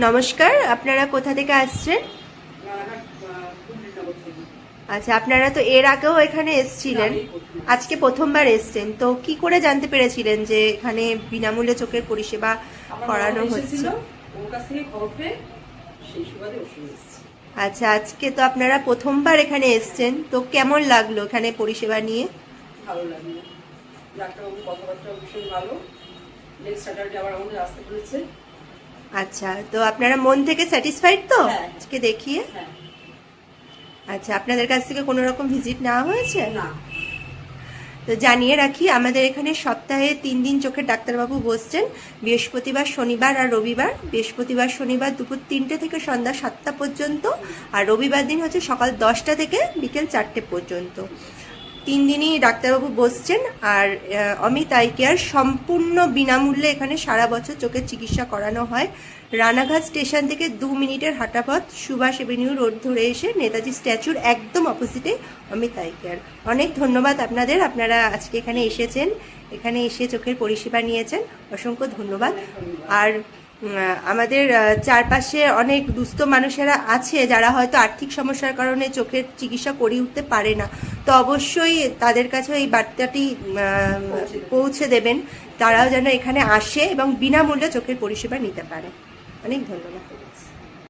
নমস্কার, আপনারা কোথা থেকে আসছেন? আচ্ছা, আপনারা তো এর আগেও এখানে এসেছিলেন, আজকে প্রথমবার এসেছেন, তো কি করে জানতে পেরেছিলেন যে এখানে বিনামূল্যে চোখের পরিষেবা করানো হচ্ছে? আচ্ছা, আজকে তো আপনারা প্রথমবার এখানে এসেছেন, তো কেমন লাগলো এখানে পরিষেবা নিয়ে? ভালো লাগলো। ডাক্তারবাবু কথাবার্তা ভীষণ ভালো। নেক্সট স্যাটারডে আবার আমাদের আসতে বলেছে। আচ্ছা, তো আপনারা মন থেকে স্যাটিসফাইড তো হ্যাঁ। আজকে দেখিয়ে? হ্যাঁ। আচ্ছা, আপনাদের কাছ থেকে কোনো রকম ভিজিট নেওয়া হয়েছে? না। তো জানিয়ে রাখি, আমাদের এখানে সপ্তাহে 3 দিন চোখের ডাক্তারবাবু বসছেন, বৃহস্পতিবার, শনিবার আর রবিবার। বৃহস্পতিবার শনিবার দুপুর 3টে থেকে সন্ধ্যা 7টা পর্যন্ত, আর রবিবার দিন হচ্ছে সকাল 10টা থেকে বিকেল 4টে পর্যন্ত। 3 দিনই ডাক্তারবাবু বসছেন। আর অমিত আই কেয়ার সম্পূর্ণ বিনামূল্যে এখানে সারা বছর চোখের চিকিৎসা করানো হয়। রানাঘাট স্টেশন থেকে 2 মিনিটের হাঁটা পথ, সুভাষ এভিনিউ রোড ধরে এসে নেতাজি স্ট্যাচুর একদম অপোজিটে অমিত আই কেয়ার। অনেক ধন্যবাদ আপনাদের, আপনারা আজকে এখানে এসেছেন, এখানে এসে চোখের পরিষেবা নিয়েছেন, অসংখ্য ধন্যবাদ। আর আমাদের চারপাশে অনেক দুস্থ মানুষেরা আছে যারা হয়তো আর্থিক সমস্যার কারণে চোখের চিকিৎসা করে উঠতে পারে না, তো অবশ্যই তাদের কাছে এই বার্তাটি পৌঁছে দেবেন, তারাও যেন এখানে আসে এবং বিনামূল্যে চোখের পরিষেবা নিতে পারে। অনেক ধন্যবাদ।